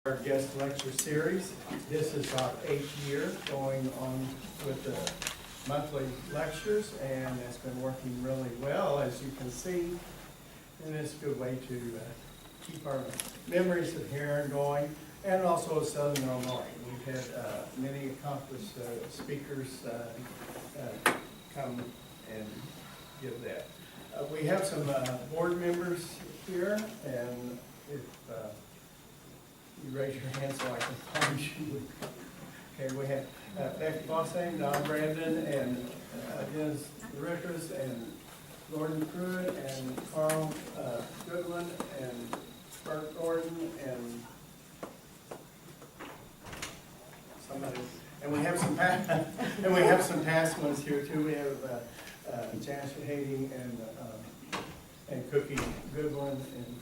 Our guest lecture series. This is our 8th year going on with the monthly lectures, and it's been working really well, as you can see. And it's a good way to keep our memories of Herrin going, and also Southern Illinois. We've had many accomplished speakers come and give that. We have some board members here, and if you raise your hand so I can find you. Okay, we have Becky Bossing, Don Brandon, and Dennis Rickers, and Gordon Pruitt, and Carl Goodwin, and Bert Gordon, and somebody. And we have some past ones here too. We have Janice Hayding and Cookie Goodwin, and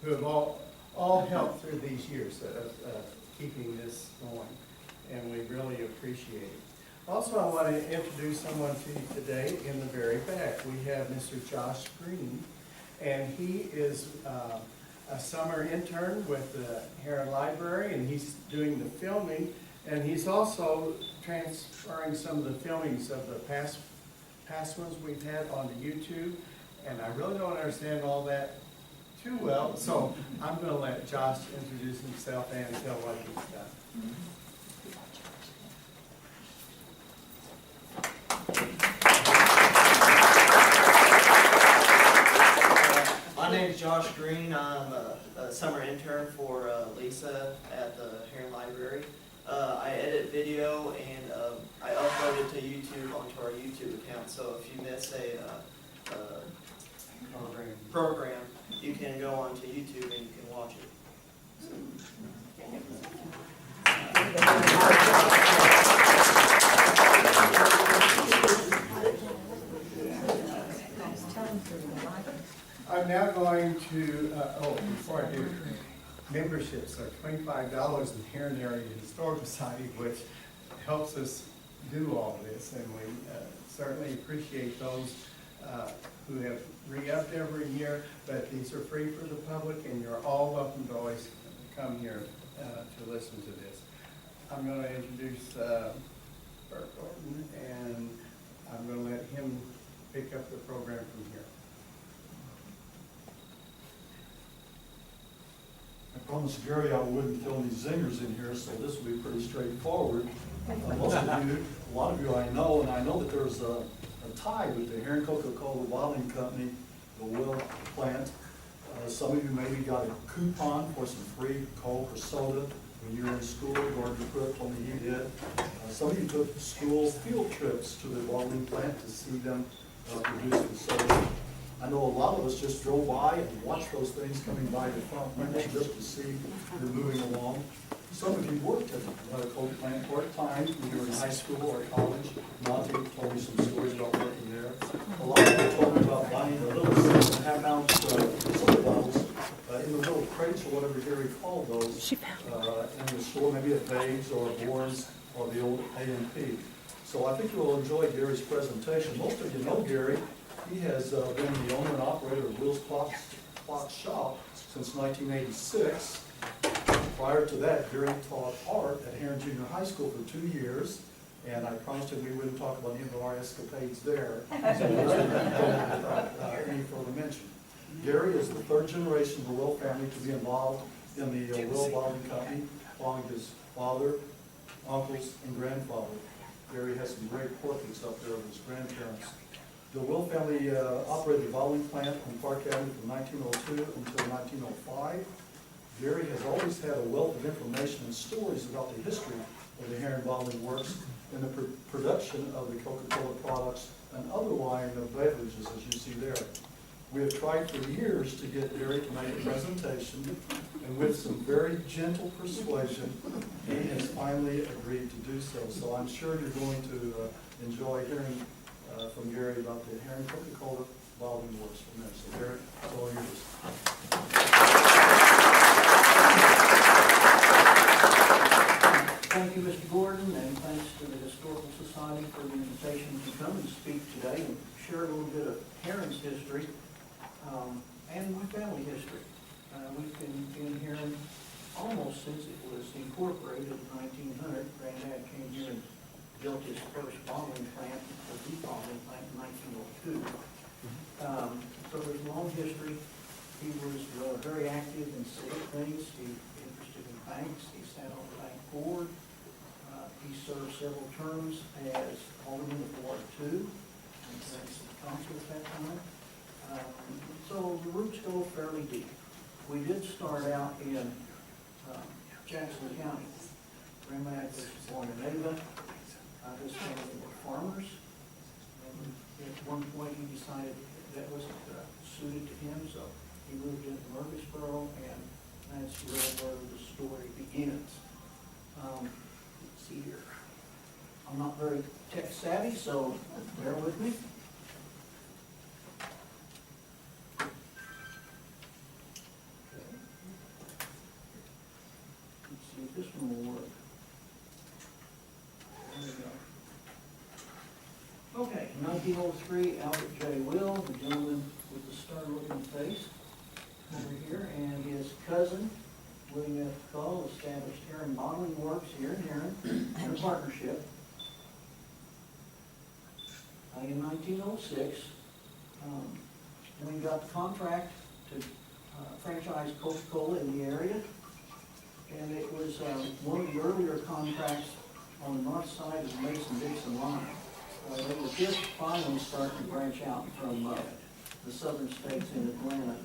who have all helped through these years of keeping this going, and we really appreciate it. Also, I want to introduce someone to you today in the very back. We have Mr. Josh Green, and he is a summer intern with the Herrin Library, and he's doing the filming, and he's also transferring some of the filmings of the past ones we've had onto YouTube, and I really don't understand all that too well, so I'm going to let Josh introduce himself and tell what he's done. My name is Josh Green. I'm a summer intern for Lisa at the Herrin Library. I edit video and I upload it to YouTube onto our YouTube account, so if you miss a program, you can go onto YouTube and you can watch it. I'm now going to, before I do, memberships are $25 in Herrin Area Historical Society, which helps us do all this, and we certainly appreciate those who have re-upped every year, but these are free for the public, and you're all welcome to always come here to listen to this. I'm going to introduce Bert Gordon, and I'm going to let him pick up the program from here. I promised Gary I wouldn't throw any zingers in here, so this will be pretty straightforward. Most of you, a lot of you I know, and I know that there's a tie with the Herrin Coca-Cola Bottling Company, the Will plant. Some of you maybe got a coupon for some free Coke or soda when you were in school. Gordon Pruitt told me he did. Some of you took school field trips to the bottling plant to see them produce the soda. I know a lot of us just drove by and watched those things coming by the front window just to see them moving along. Some of you worked at the Coke plant part-time when you were in high school or college. Monty told me some stories about working there. A lot of you told me about buying the little 6.5-ounce soda bottles in the little crates or whatever Gary called those in the store, maybe at Dave's or Bourne's or the old A&P. So I think you will enjoy Gary's presentation. Most of you know Gary. He has been the owner and operator of Will's Clock Shop since 1986. Prior to that, Gary taught art at Herrin Junior High School for 2 years, and I promised him we wouldn't talk about any of our escapades there, so any further mention. Gary is the third generation of the Will family to be involved in the Will Bottling Company, following his father, uncles, and grandfather. Gary has some great portraits up there of his grandparents. The Will family operated the bottling plant on Park Avenue from 1902 until 1905. Gary has always had a wealth of information and stories about the history of the Herrin Bottling Works and the production of the Coca-Cola products and other wine and beverages, as you see there. We have tried for years to get Gary to make a presentation, and with some very gentle persuasion, he has finally agreed to do so. So I'm sure you're going to enjoy hearing from Gary about the Herrin Coca-Cola Bottling Works from there. So Gary, it's all yours. Thank you, Mr. Gordon, and thanks to the Historical Society for the invitation to come and speak today and share a little bit of Herrin's history and my family history. We've been in Herrin almost since it was incorporated in 1900. Granddad came here and built his first bottling plant, the deep bottling plant in 1902. So there's a long history. He was very active in civic things. He was interested in banks. He sat on the bank board. He served several terms as alderman of Ward 2, and city council at that time. So the roots go fairly deep. We did start out in Jackson County. Grandma was born in Ava. His family were farmers. And at one point, he decided that wasn't suited to him, so he moved into Murfreesboro, and that's really where the story begins. Let's see here. I'm not very tech savvy, so bear with me. Let's see if this one will work. There we go. Okay, 1903, Albert J. Will, the gentleman with the star-looking face over here, and his cousin, William F. Cole, established Herrin Bottling Works here in Herrin in a partnership. In 1906, we got the contract to franchise Coca-Cola in the area, and it was one of the earlier contracts on the north side of the Mason-Dixon line. They were just finally starting to branch out from the southern states in Atlanta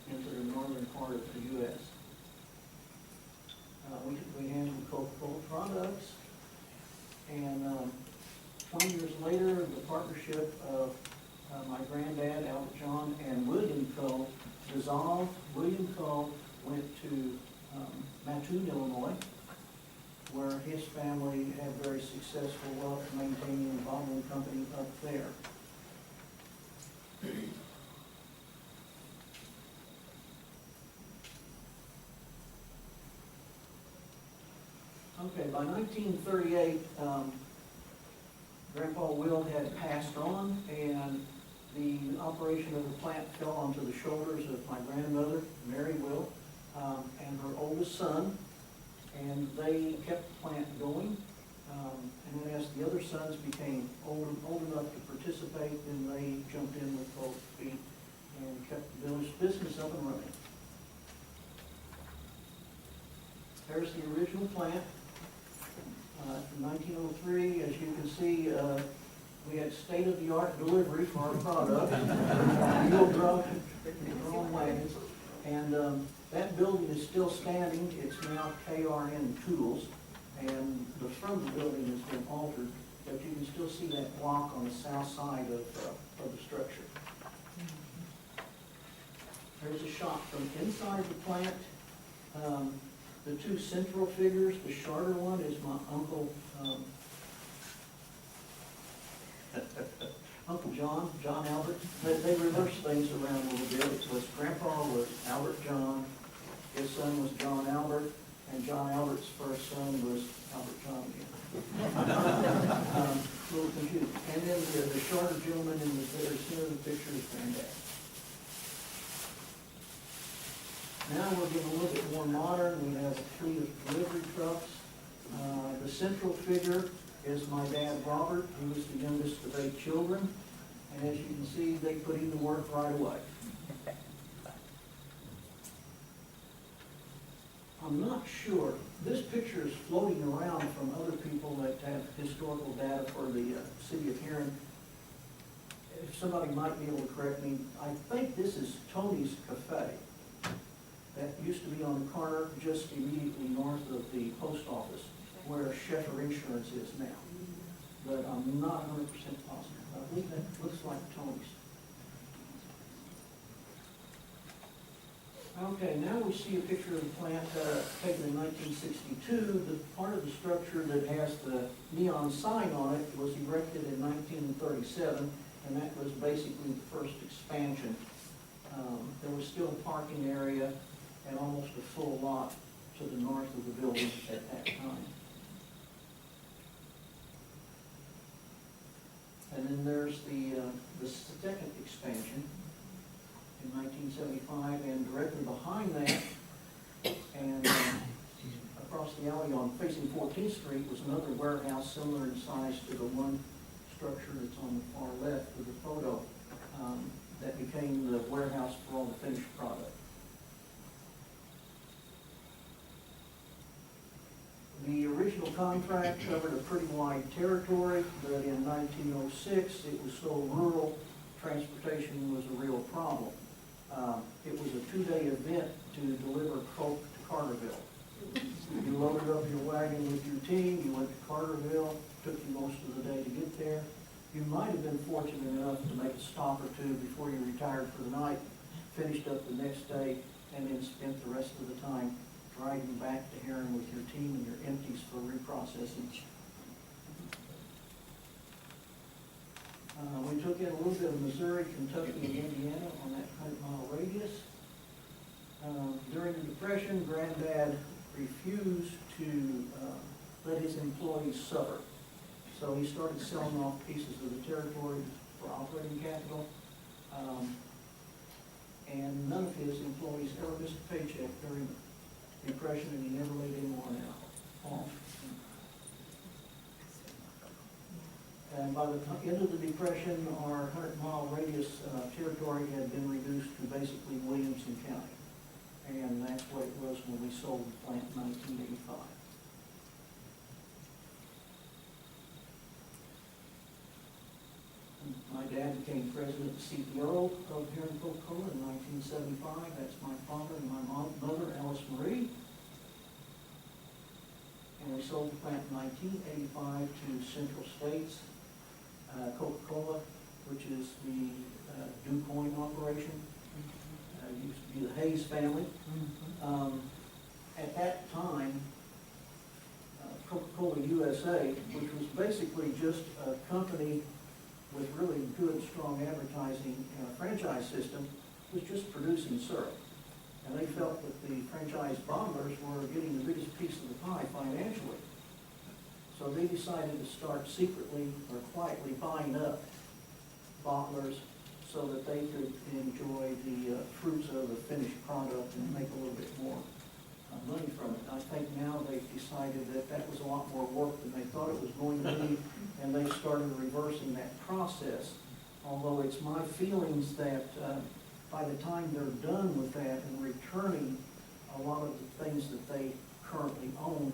into the northern part of the U.S. We handled Coca-Cola products, and 20 years later, the partnership of my granddad, Albert John, and William Cole dissolved. William Cole went to Mattoon, Illinois, where his family had very successful wealth maintaining a bottling company up there. Okay, by 1938, Grandpa Will had passed on, and the operation of the plant fell onto the shoulders of my grandmother, Mary Will, and her oldest son, and they kept the plant going. And then as the other sons became old enough to participate, then they jumped in with both feet and kept the village business up and running. There's the original plant. In 1903, as you can see, we had state-of-the-art delivery for our product, mule drug, drawn wagons, and that building is still standing. It's now KRN Tools, and the front of the building has been altered, but you can still see that block on the south side of the structure. There's a shot from inside the plant. The two central figures, the shorter one is my uncle, Uncle John Albert. They reversed things around a little bit. It was Grandpa was Albert John, his son was John Albert, and John Albert's first son was Albert John again. A little confused. And then the shorter gentleman in the very center of the picture is Granddad. Now we're getting a little bit more modern. We have a fleet of delivery trucks. The central figure is my dad, Robert. He was the youngest of 8 children. And as you can see, they put him to work right away. I'm not sure. This picture is floating around from other people that have historical data for the city of Herrin. If somebody might be able to correct me, I think this is Tony's Cafe. That used to be on the corner just immediately north of the post office where Sheffer Insurance is now. But I'm not 100% positive. I think that looks like Tony's. Okay, now we see a picture of the plant taken in 1962. The part of the structure that has the neon sign on it was erected in 1937, and that was basically the first expansion. There was still a parking area and almost a full lot to the north of the building at that time. And then there's the second expansion in 1975, and directly behind that, and across the alley on facing 14th Street was another warehouse similar in size to the one structure that's on the far left of the photo, that became the warehouse for all the finished product. The original contract covered a pretty wide territory, but in 1906, it was so rural, transportation was a real problem. It was a 2-day event to deliver coke to Carterville. You loaded up your wagon with your team, you went to Carterville, took you most of the day to get there. You might have been fortunate enough to make a stop or two before you retired for the night, finished up the next day, and then spent the rest of the time driving back to Herrin with your team and your empties for reprocessing. We took in a little bit of Missouri, Kentucky, and Indiana on that 100-mile radius. During the Depression, Granddad refused to let his employees suffer. So he started selling off pieces of the territory for operating capital. And none of his employees ever missed a paycheck during the Depression, and he never laid anyone off. And by the end of the Depression, our 100-mile radius territory had been reduced to basically Williamson County. And that's what it was when we sold the plant in 1985. My dad became president and CEO of Herrin Coca-Cola in 1975. That's my father and my mother, Alice Marie. And we sold the plant in 1985 to Central States Coca-Cola, which is the DuPont operation. Used to be the Hayes family. At that time, Coca-Cola USA, which was basically just a company with really good, strong advertising and a franchise system, was just producing syrup. And they felt that the franchise bottlers were getting the biggest piece of the pie financially. So they decided to start secretly or quietly buying up bottlers so that they could enjoy the fruits of the finished product and make a little bit more money from it. I think now they've decided that that was a lot more work than they thought it was going to be, and they started reversing that process. Although it's my feelings that by the time they're done with that and returning a lot of the things that they currently own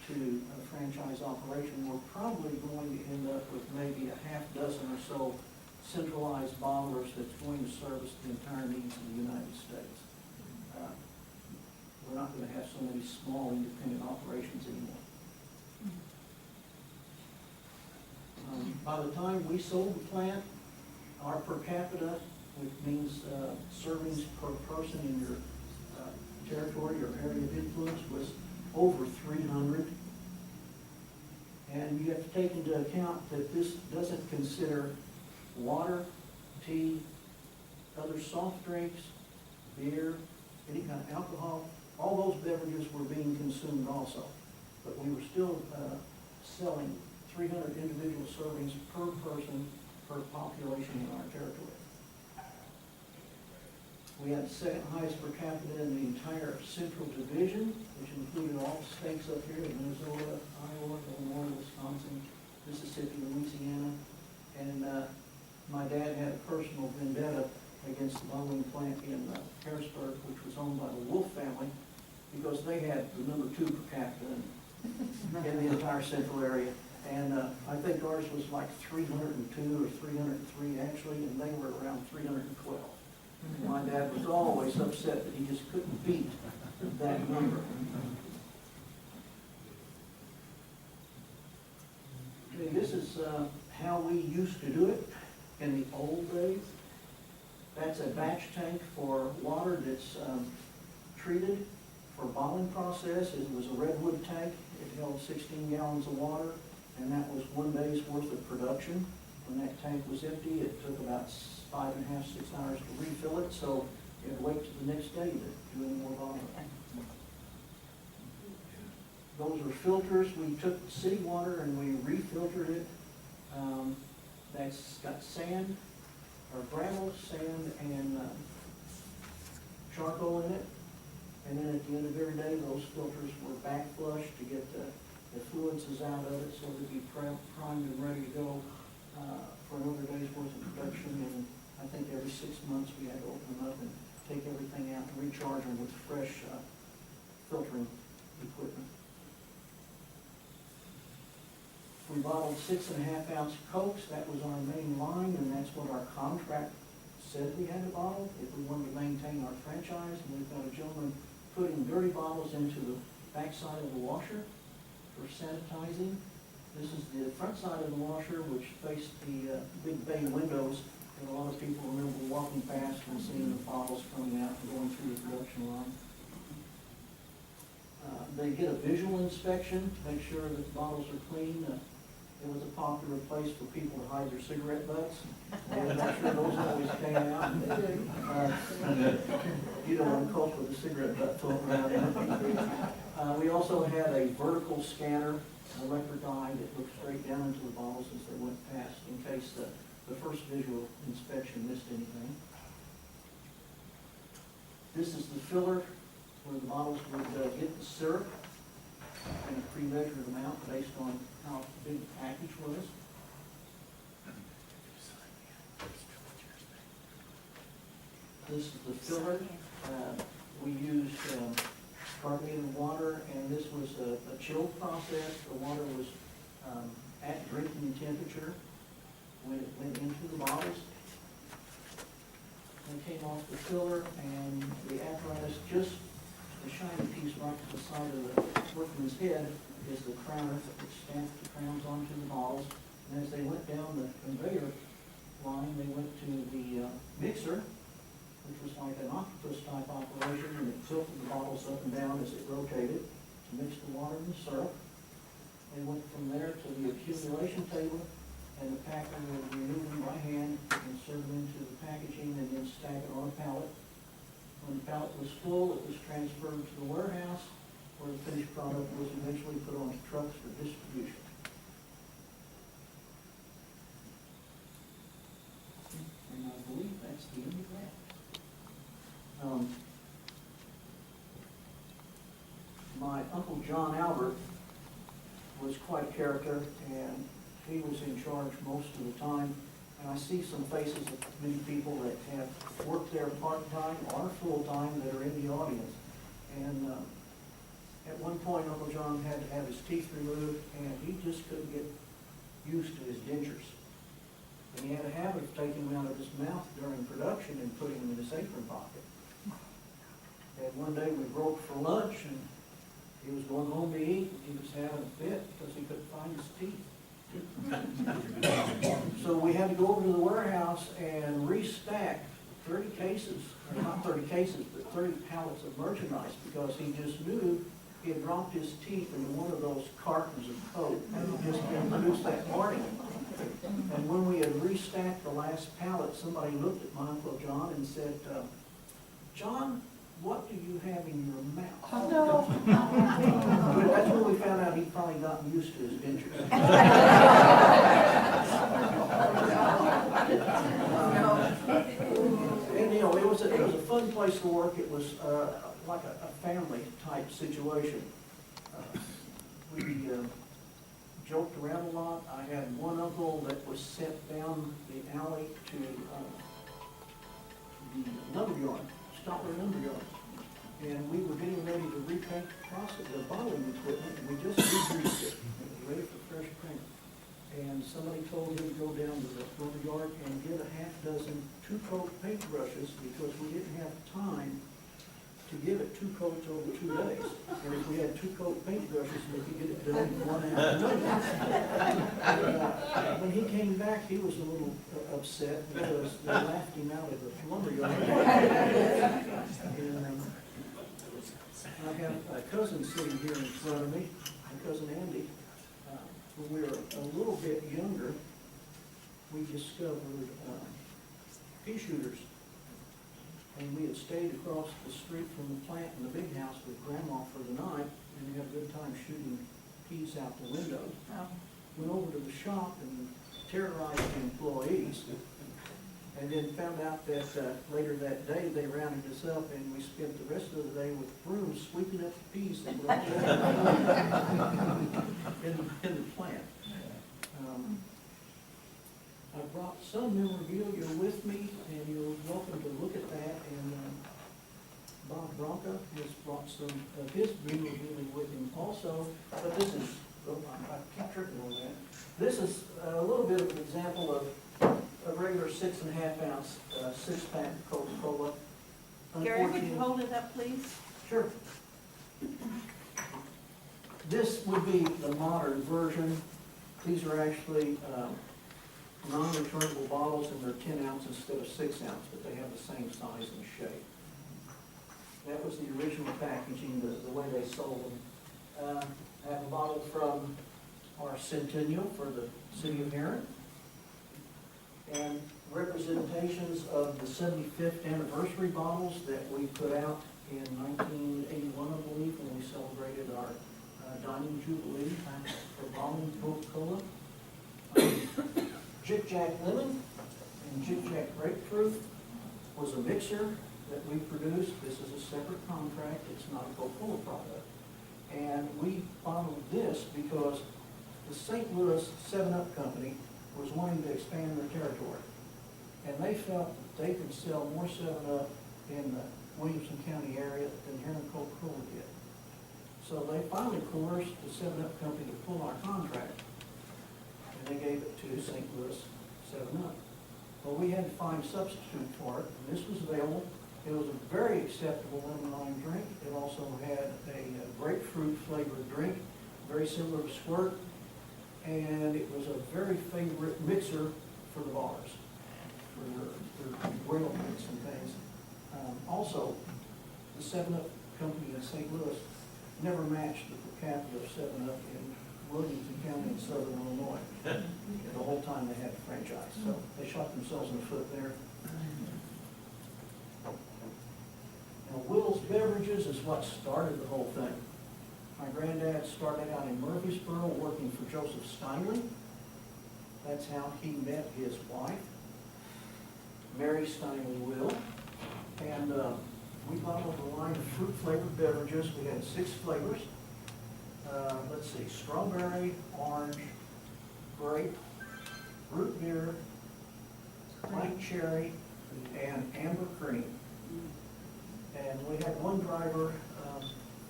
to a franchise operation, we're probably going to end up with maybe a half dozen or so centralized bottlers that's going to service the entire needs of the United States. We're not going to have so many small independent operations anymore. By the time we sold the plant, our per capita, which means servings per person in your territory or area of influence, was over 300. And you have to take into account that this doesn't consider water, tea, other soft drinks, beer, any kind of alcohol. All those beverages were being consumed also. But we were still selling 300 individual servings per person per population in our territory. We had the second highest per capita in the entire Central Division, which included all the states up here, Minnesota, Iowa, Illinois, Wisconsin, Mississippi, Louisiana. And my dad had a personal vendetta against the bottling plant in Harrisburg, which was owned by the Wolf family, because they had the number 2 per capita in the entire central area. And I think ours was like 302 or 303 actually, and they were around 312. My dad was always upset that he just couldn't beat that number. Okay, this is how we used to do it in the old days. That's a batch tank for water that's treated for bottling process. It was a redwood tank. It held 16 gallons of water, and that was 1 day's worth of production. When that tank was empty, it took about 5.5, 6 hours to refill it, so you had to wait till the next day to do any more bottling. Those are filters. We took city water and we refiltered it. That's got sand, or gravel, sand, and charcoal in it. And then at the end of every every day, those filters were back flushed to get the fluids out of it, so they'd be primed and ready to go for another day's worth of production. And I think every 6 months we had to open them up and take everything out and recharge them with fresh filtering equipment. We bottled 6.5 ounce Cokes. That was our main line, and that's what our contract said we had to bottle if we wanted to maintain our franchise. And we've got a gentleman putting dirty bottles into the backside of the washer for sanitizing. This is the front side of the washer, which faced the big bay windows, and a lot of people remember walking past and seeing the bottles coming out and going through the production line. They get a visual inspection to make sure that the bottles are clean. It was a popular place for people to hide their cigarette butts. And I'm sure those always came out. You don't want to cope with a cigarette butt floating around. We also had a vertical scanner, an electric eye that looked straight down into the bottles as they went past in case the first visual inspection missed anything. This is the filler where the bottles would get the syrup and a pre-measured amount based on how big the package was. This is the filler. We used carbonated water, and this was a chilled process. The water was at drinking temperature when it went into the bottles. It came off the filler, and the apparatus, just the shiny piece right to the side of the workman's head is the crowner which stamped the crowns onto the bottles. And as they went down the conveyor line, they went to the mixer, which was like an octopus type operation, and it tilted the bottles up and down as it rotated to mix the water and the syrup. They went from there to the accumulation table, and the packer would remove them by hand, insert them into the packaging, and then stack it on a pallet. When the pallet was full, it was transferred to the warehouse, where the finished product was eventually put on trucks for distribution. And I believe that's the end of that. My Uncle John Albert was quite a character, and he was in charge most of the time. And I see some faces of many people that have worked there part-time or full-time that are in the audience. And at one point, Uncle John had to have his teeth removed, and he just couldn't get used to his dentures. And he had a habit of taking them out of his mouth during production and putting them in his apron pocket. And one day we broke for lunch, and he was going home to eat, and he was having a fit because he couldn't find his teeth. So we had to go over to the warehouse and restack 30 cases, or not 30 cases, but 30 pallets of merchandise, because he just knew he had dropped his teeth into one of those cartons of Coke that had just been produced that morning. And when we had restacked the last pallet, somebody looked at my Uncle John and said, "John, what do you have in your mouth?" Oh, no. But that's when we found out he'd probably gotten used to his dentures. And, you know, it was a fun place to work. It was like a family type situation. We joked around a lot. I had one uncle that was sent down the alley to the lumberyard, Stotler lumberyard. And we were getting ready to repaint the bottling equipment, and we just re-greased it. It was ready for fresh paint. And somebody told him to go down to the lumberyard and get a half dozen 2-coat paintbrushes, because we didn't have time to give it 2 coats over 2 days. And if we had 2-coat paintbrushes, we could get it done in 1 afternoon. When he came back, he was a little upset because they laughed him out of the lumberyard. And, I have a cousin sitting here in front of me, my cousin Andy. When we were a little bit younger, we discovered pea shooters. And we had stayed across the street from the plant in the big house with Grandma for the night, and we had a good time shooting peas out the window. Went over to the shop and terrorized the employees. And then found out that later that day, they rounded us up and we spent the rest of the day with brooms sweeping up the peas that were in the plant. I brought some memorabilia with me, and you're welcome to look at that. And Bob Bronca has brought some of his memorabilia with him also. But this is, I keep tripping on that. This is a little bit of an example of a regular 6.5 ounce six-pack Coca-Cola. Gary, would you hold it up, please? Sure. This would be the modern version. These are actually non-returnable bottles, and they're 10 ounce instead of 6 ounce, but they have the same size and shape. That was the original packaging, the way they sold them. I have a bottle from our centennial for the city of Herrin, and representations of the 75th anniversary bottles that we put out in 1981, I believe, when we celebrated our dining jubilee for bottling Coca-Cola. Jig Jack Lemon and Jig Jack Grapefruit was a mixer that we produced. This is a separate contract. It's not a Coca-Cola product. And we bottled this because the St. Louis 7-Up Company was wanting to expand their territory. And they felt that they could sell more 7-Up in the Williamson County area than Herrin Coca-Cola did. So they finally coerced the 7-Up Company to pull our contract. And they gave it to St. Louis 7-Up. Well, we had to find a substitute for it, and this was available. It was a very acceptable lemon lime drink. It also had a grapefruit flavored drink, very similar to Squirt, and it was a very favorite mixer for the bars, for their grill mix and things. Also, the 7-Up Company in St. Louis never matched the per capita of 7-Up in Williamson County in southern Illinois. The whole time they had a franchise, so they shot themselves in the foot there. Now, Will's Beverages is what started the whole thing. My granddad started out in Murfreesboro working for Joseph Steinley. That's how he met his wife, Mary Steinley Will. And we bottled a line of fruit-flavored beverages. We had 6 flavors. Let's see, strawberry, orange, grape, root beer, white cherry, and amber cream. And we had one driver,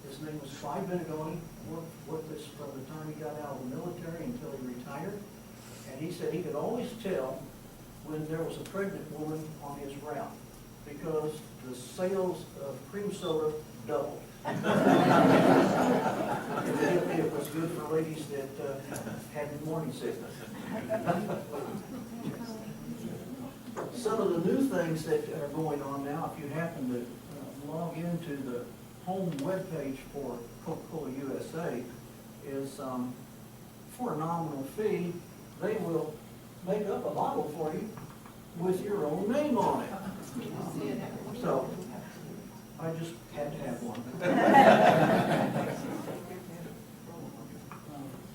his name was Clyde Benegoni, worked with us from the time he got out of the military until he retired. And he said he could always tell when there was a pregnant woman on his route because the sales of cream soda doubled. It was good for ladies that had morning sickness. Some of the new things that are going on now, if you happen to log into the home webpage for Coca-Cola USA, is for a nominal fee, they will make up a bottle for you with your own name on it. So, I just had to have one.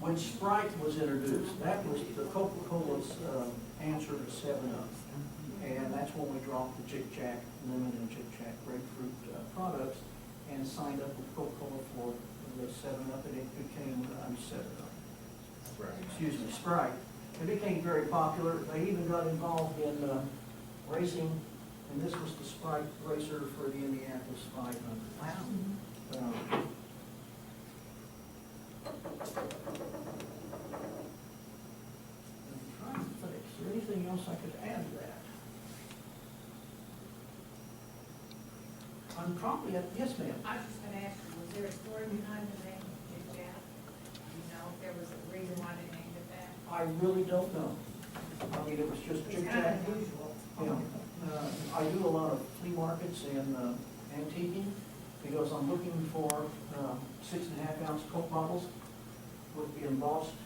When Sprite was introduced, that was the Coca-Cola's answer to 7-Up. And that's when we dropped the Jig Jack Lemon and Jig Jack Grapefruit products and signed up with Coca-Cola for the 7-Up, and it became, 7-Up. Excuse me, Sprite. It became very popular. They even got involved in racing, and this was the Sprite racer for the Indianapolis 500. Wow. I'm trying to think, is there anything else I could add to that? I'm probably at, yes, ma'am. I was just gonna ask you, was there a story behind the name Jig Jack? You know, if there was a reason why they named it that? I really don't know. I mean, it was just Jig It's kind Jack. of unusual. Yeah. I do a lot of flea markets and antiquing because I'm looking for 6.5 ounce Coke bottles with the embossed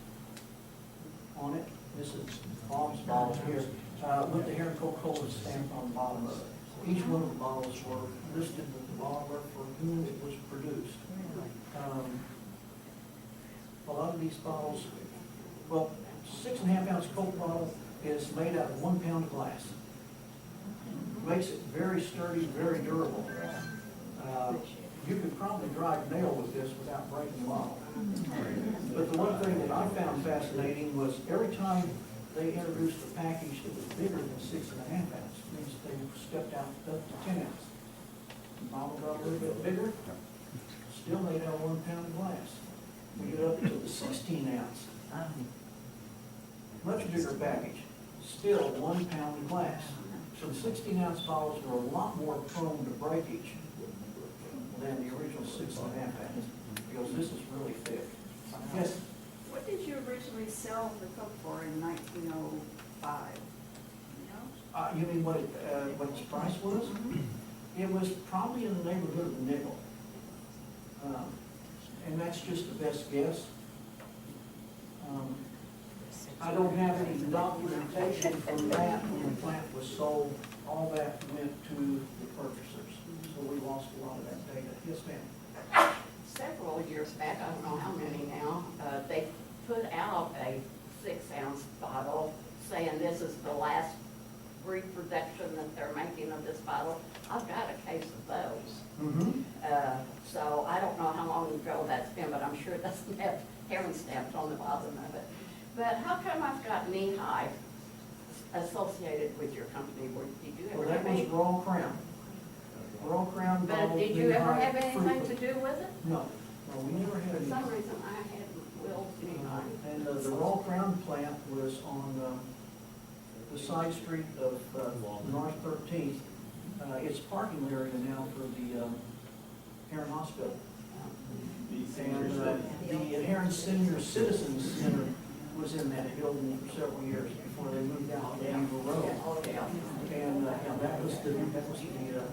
on it. This is Bob's bottles here, with the Herrin Coca-Cola stamp on the bottom of it. Each one of the bottles were listed with the bottler for whom it was produced. A lot of these bottles, well, 6.5 ounce Coke bottle is made out of 1 pound of glass. Makes it very sturdy, very durable. You could probably drive nail with this without breaking the bottle. But the one thing that I found fascinating was every time they introduced a package that was bigger than 6.5 ounce, means they stepped out up to 10 ounce. The bottle got a little bit bigger, still made out 1 pound of glass. We get up to the 16 ounce, much bigger package, still 1 pound of glass. So the 16 ounce bottles were a lot more prone to breakage than the original 6.5 ounce, because this is really thick. Yes? What did you originally sell the Coke for in 1905? You know? You mean what its price was? It was probably in the neighborhood of a nickel. And that's just the best guess. I don't have any documentation from that when the plant was sold. All that went to the purchasers, so we lost a lot of that data. Yes, ma'am? Several years back, I don't know how many now, they put out a 6 ounce bottle saying this is the last reproduction that they're making of this bottle. I've got a case of those. So I don't know how long ago that's been, but I'm sure it doesn't have Herrin stamped on the bottom of it. But how come I've got knee-high associated with your company? Did you Well, ever that have was any? Raw Crown. Raw Crown But bottle. did you ever knee-high have anything fruit. to do with it? No, we never had For any. some reason, I had Will's knee-high. And the Raw Crown plant was on the side street of North 13th. It's parking area now for the Herrin Hospital. And the Herrin Senior Citizens Center was in that building for several years before they moved out to Amber Road. And that was the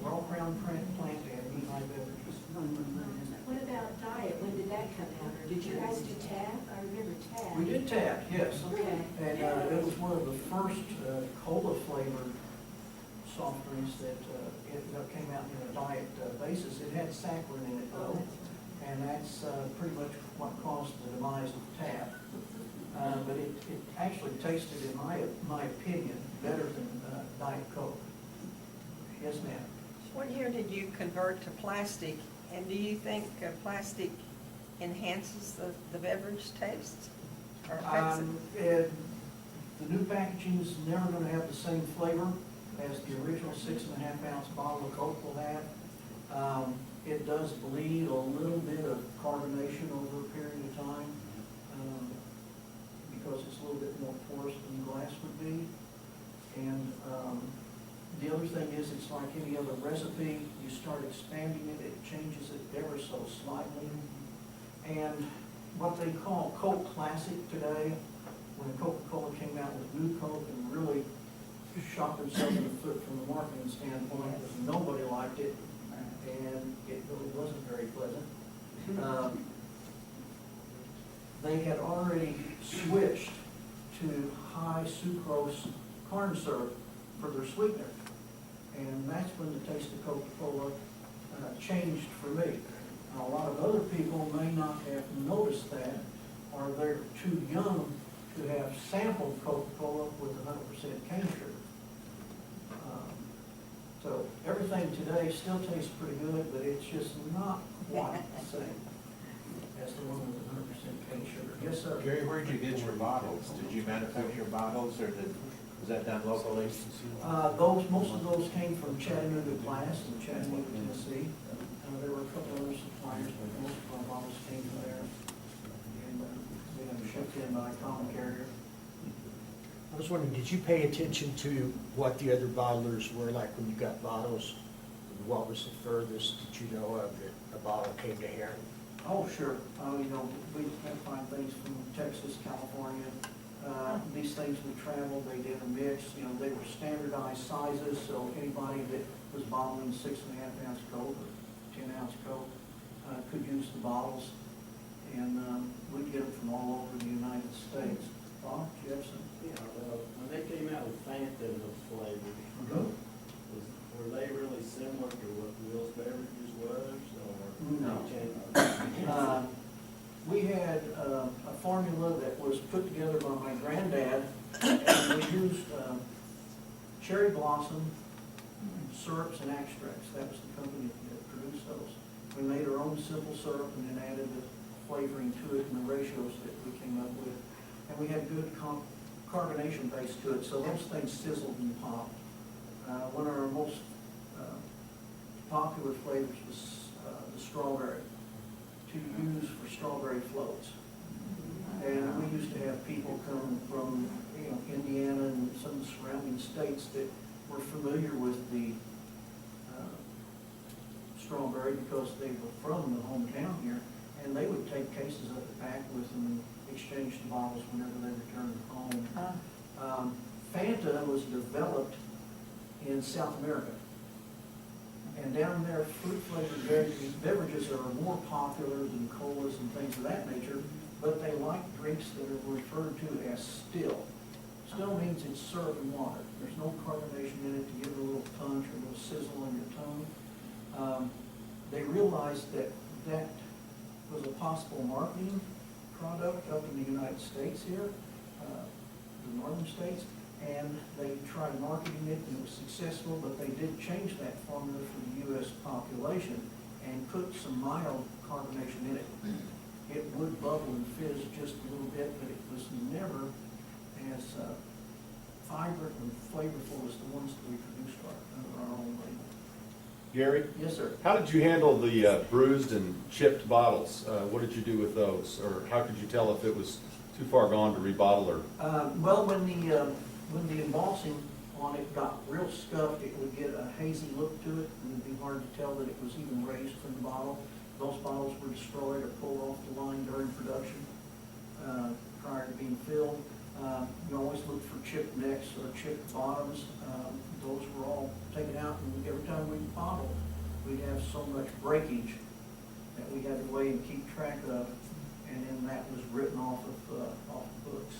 Raw Crown plant and knee-high beverages. What about diet? When did that come out? Or did you guys do tab? I remember tab. We did tap, yes. Okay. And it was one of the first cola flavored soft drinks that came out in a diet basis. It had saccharin in it though, and that's pretty much what caused the demise of tap. But it actually tasted, in my opinion, better than Diet Coke. Yes, ma'am. What year did you convert to plastic? And do you think plastic enhances the beverage taste? Or affects it? The new packaging is never going to have the same flavor as the original 6.5 ounce bottle of Coke will have. It does bleed a little bit of carbonation over a period of time because it's a little bit more porous than glass would be. And the other thing is, it's like any other recipe. You start expanding it, it changes it ever so slightly. And what they call Coke Classic today, when Coca-Cola came out with New Coke and really shot themselves in the foot from the marketing standpoint, because nobody liked it, and it really wasn't very pleasant. They had already switched to high sucrose corn syrup for their sweetener. And that's when the taste of Coca-Cola changed for me. Now, a lot of other people may not have noticed that, or they're too young to have sampled Coca-Cola with 100% cane sugar. So everything today still tastes pretty good, but it's just not quite the same as the one with 100% cane sugar. Yes, sir? Gary, where'd you get your bottles? Did you manufacture bottles, or was that done locally? Most of those came from Chattanooga Glass in Chattanooga, Tennessee. There were a couple other suppliers, but most of our bottles came from there. And they got shipped in by a common carrier. I was wondering, did you pay attention to what the other bottlers were like when you got bottles? What was the furthest that you know of that a bottle came to Herrin? Oh, sure. We can find things from Texas, California. These things would travel, they'd intermix, they were standardized sizes, so anybody that was bottling 6.5 ounce Coke or 10 ounce Coke could use the bottles. And we'd get them from all over the United States. Bob, Jefferson? Yeah, well, when they came out with Fanta and those flavors, were they really similar to what Will's Beverages was, or? No. They changed? We had a formula that was put together by my granddad, and we used cherry blossom Syrups and Extracts, that was the company that produced those. We made our own simple syrup and then added the flavoring to it and the ratios that we came up with. And we had good carbonation base to it, so those things sizzled and popped. One of our most popular flavors was the strawberry, to use for strawberry floats. And we used to have people come from, Indiana and some surrounding states that were familiar with the strawberry because they were from the hometown here, and they would take cases of it back with them and exchange the bottles whenever they returned home. Fanta was developed in South America. And down there, fruit flavored beverages are more popular than colas and things of that nature, but they like drinks that are referred to as still. Still means it's syrup and water. There's no carbonation in it to give it a little punch or a little sizzle on your tongue. They realized that that was a possible marketing product up in the United States here, the northern states, and they tried marketing it and it was successful, but they did change that formula for the U.S. population and put some mild carbonation in it. It would bubble and fizz just a little bit, but it was never as vibrant and flavorful as the ones that we produced under our own label. Gary, Yes, sir. how did you handle the bruised and chipped bottles? What did you do with those? Or how could you tell if it was too far gone to rebottle or? Well, when the embossing on it got real scuffed, it would get a hazy look to it, and it'd be hard to tell that it was even raised from the bottle. Those bottles were destroyed or pulled off the line during production prior to being filled. You always look for chipped necks or chipped bottoms. Those were all taken out, and every time we bottled, we'd have so much breakage that we had to weigh and keep track of, and then that was written off of the books.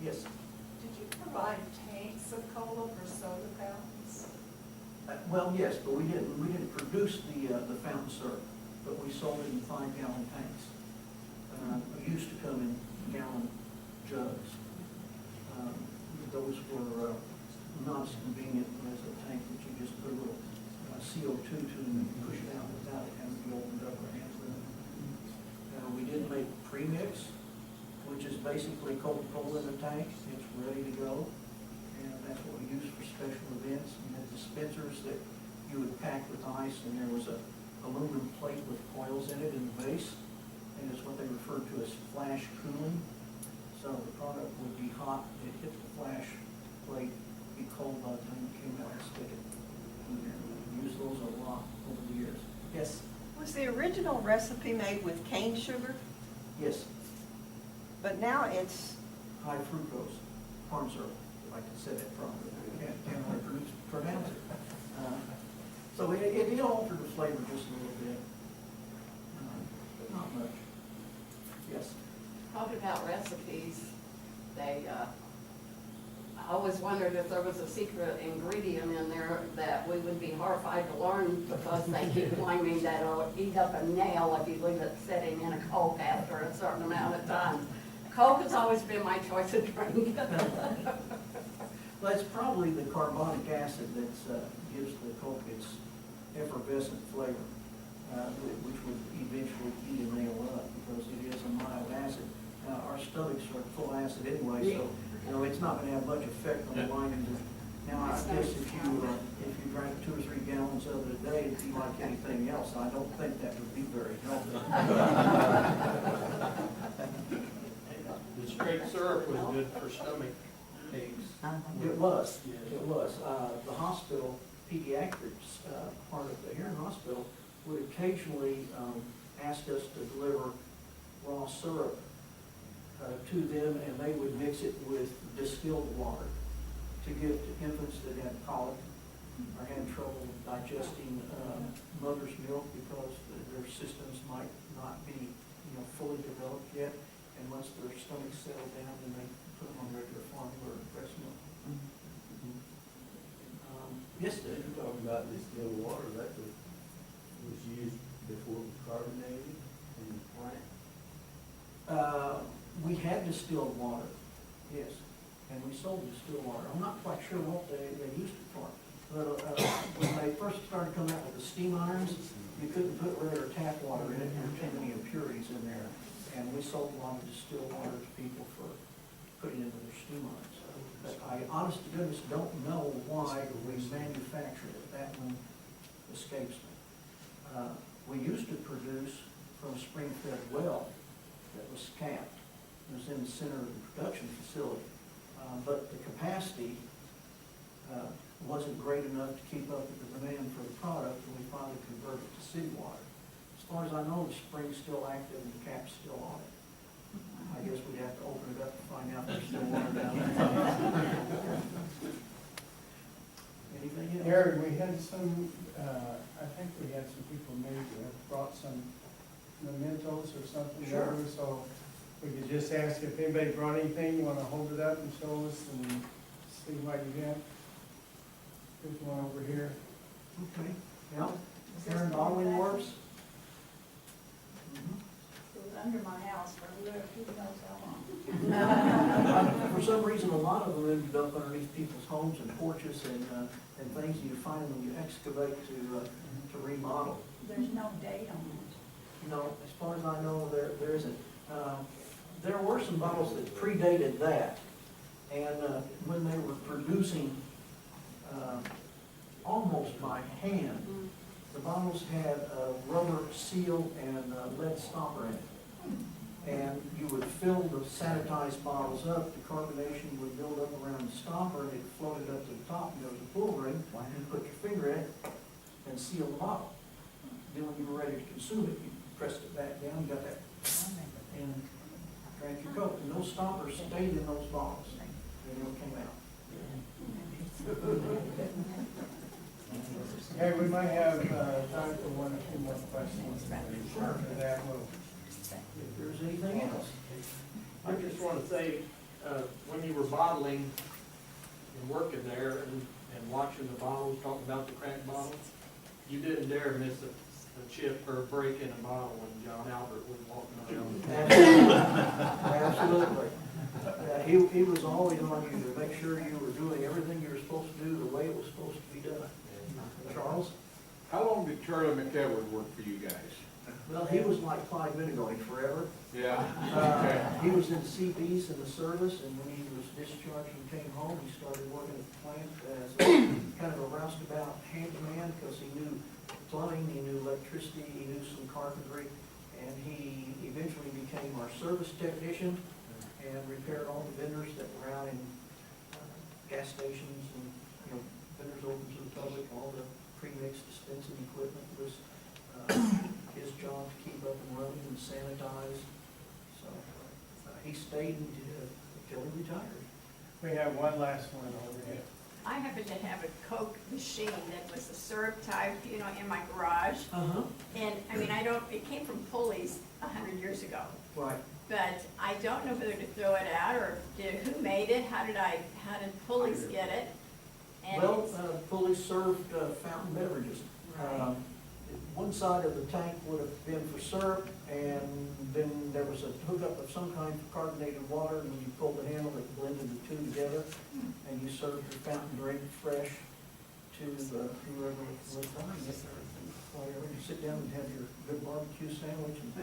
Yes? Did you provide tanks of cola for soda fountains? Well, yes, but we didn't produce the fountain syrup, but we sold it in 5-gallon tanks. It used to come in gallon jugs. Those were not as convenient as a tank that you just put a little CO2 to and push it out without it having to be opened up or handled. We did make premix, which is basically Coca-Cola in a tank. It's ready to go, and that's what we use for special events. We had dispensers that you would pack with ice, and there was a aluminum plate with coils in it in the base, and it's what they referred to as flash cooling. So the product would be hot, it hit the flash plate, be cold by the time it came out of the spigot. We used those a lot over the years. Yes? Was the original recipe made with cane sugar? Yes. But now it's, High fructose corn syrup, if I can say that properly. Can't really pronounce it. So it altered the flavor just a little bit, but not much. Yes. Talking about recipes, I always wondered if there was a secret ingredient in there that we would be horrified to learn, because they keep claiming that it'll eat up a nail if you leave it sitting in a Coke after a certain amount of time. Coke has always been my choice of drink. Well, it's probably the carbonic acid that gives the Coke its effervescent flavor, which would eventually eat a nail up, because it is a mild acid. Our stomachs are full acid anyway, so it's not going to have much effect on the lining. Now, I guess if you drank 2 or 3 gallons of it a day, it'd be like anything else. I don't think that would be very healthy. The straight syrup was good for stomach aches. It was. The hospital, pediatrics, part of the Herrin Hospital, would occasionally ask us to deliver raw syrup to them, and they would mix it with distilled water to give to infants that had colic or had trouble digesting mother's milk, because their systems might not be fully developed yet. And once their stomachs settle down, then they put them on regular formula or breast milk. Yes, Dave? You're talking about distilled water, that was used before it was carbonated in the plant? We had distilled water, yes. and we sold distilled water. I'm not quite sure what they used it for. But when they first started coming out with the steam irons, you couldn't put regular tap water in it, there were too many impurities in there. And we sold a lot of distilled water to people for putting into their steam irons. But I honest to goodness don't know why we manufactured it. That one escapes me. We used to produce from a spring-fed well that was capped. It was in the center of the production facility. But the capacity wasn't great enough to keep up with the demand for the product, and we finally converted to city water. As far as I know, the spring's still active and the cap's still on it. I guess we'd have to open it up to find out there's still water down there. Anything else? Herrin, we had some, I think we had some people maybe that brought some mementos or something. Sure. over, So we could just ask if anybody brought anything, you wanna hold it up and show us and see what you got? There's one over here. Okay, yeah. Herrin Bottling Works. It was under my house for who knows how long. For some reason, a lot of them ended up underneath people's homes and porches and things you find when you excavate to remodel. There's no date on it. No, as far as I know, there isn't. There were some bottles that predated that, and when they were producing almost by hand, the bottles had a rubber seal and a lead stopper in it. And you would fill the sanitized bottles up, the carbonation would build up around the stopper, and it floated up to the top, and there was a pull ring, and you put your finger in it and seal the bottle. Then when you were ready to consume it, you pressed it back down, you got that, and drank your Coke. And those stoppers stayed in those bottles, they never came out. Hey, we might have time for one or two more questions. After that, we'll. If there's anything else. I just want to say, when you were bottling and working there and watching the bottles, talking about the cracked bottles, you didn't dare miss a chip or a break in a bottle when John Albert was walking around. Absolutely. He was always on you to make sure you were doing everything you were supposed to do the way it was supposed to be done. Charles? How long did Charlie McEdward work for you guys? Well, he was like Clyde Minigoy forever. Yeah. He was in CBs in the service, and when he was discharged and came home, he started working at the plant as kind of a roustabout handyman, because he knew plumbing, he knew electricity, he knew some carpentry, and he eventually became our service technician and repaired all the vendors that were out in gas stations and, vendors open to the public. All the pre-mixed dispensing equipment was his job to keep up and running and sanitize. So he stayed until he retired. We have one last one over here. I happen to have a Coke machine that was a syrup type, in my garage. Uh-huh. And, it came from Pulleys 100 years ago. Right. But I don't know whether to throw it out or who made it, how did Pulleys get it? And Well, it's- fully served fountain beverages. Right. One side of the tank would have been for syrup, and then there was a hookup of some kind for carbonated water, and when you pulled the handle, it blended the two together, and you served your fountain drink fresh to whoever was buying it. Whatever, you sit down and have your good barbecue sandwich and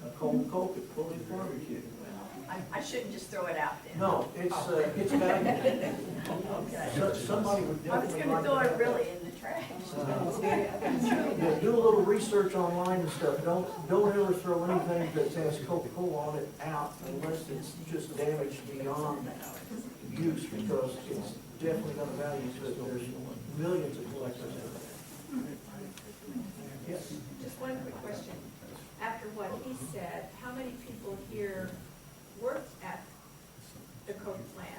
a cold Coke at Fully's Barbecue. I shouldn't just throw it out then. No, it's valuable. Okay. Somebody would I was definitely gonna like throw to it have really in the trash. Yeah, do a little research online and stuff. Don't ever throw anything that has Coca-Cola on it out unless it's just damaged beyond use, because it's definitely got a value to it. There's millions of collectors out there. Yes. Just one quick question. After what he said, how many people here worked at the Coke plant?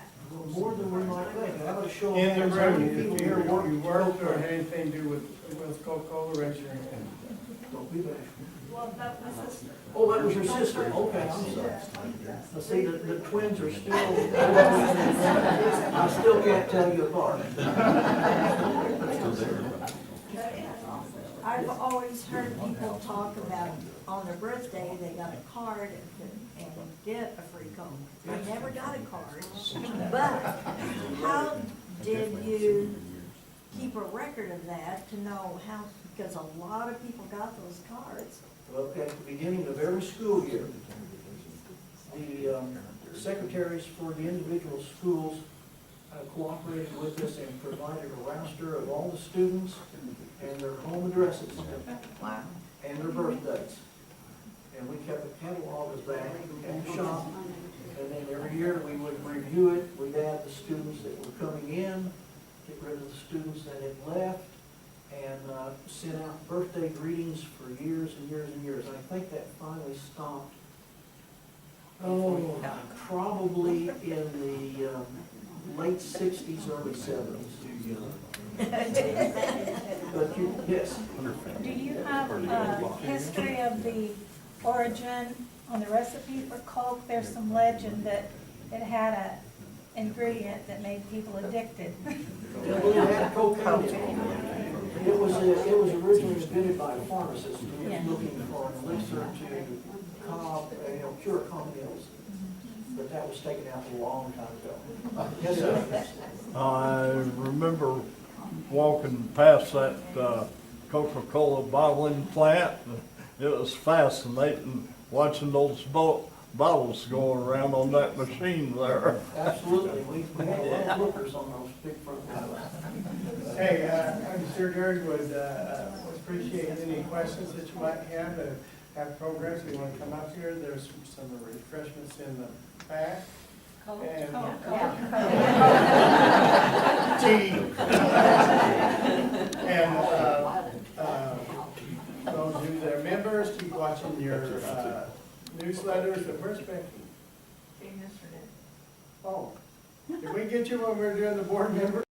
More than we might think. I'm gonna show In the how room, many if people here you work. worked or had anything to do with Coca-Cola, raise your hand. Don't be bashful. Well, that was his. Oh, that was your sister, okay, I'm sorry. Now, see, the twins are still, I still can't tell you apart. I've always heard people talk about on their birthday, they got a card and get a free Coke. I never got a card, but how did you keep a record of that to know how, because a lot of people got those cards. Well, at the beginning of every school year, the secretaries for the individual schools cooperated with us and provided a roster of all the students and their home addresses Wow. and their birthdays. And we kept a catalog of that at the shop. And then every year we would review it, we'd add the students that were coming in, get rid of the students that had left, and sent out birthday greetings for years and years and years. And I think that finally stopped, probably in the late 60s, early 70s. But yes. Do you have a history of the origin on the recipe for Coke? There's some legend that it had a ingredient that made people addicted. It had cocaine in it. It was originally invented by a pharmacist who was looking for an elixir to cure common illness. But that was taken out a long time ago. Yes, sir. I remember walking past that Coca-Cola bottling plant. It was fascinating watching those bottles going around on that machine there. Absolutely. We had a lot of lookers on those big front lines. Hey, I'm sure Gary would appreciate any questions that you might have programs. We want to come up here. There's some refreshments in the back. And tea. And those who are members, keep watching your newsletters. But where's Becky? Came yesterday. Oh, did we get you when we were doing the board member?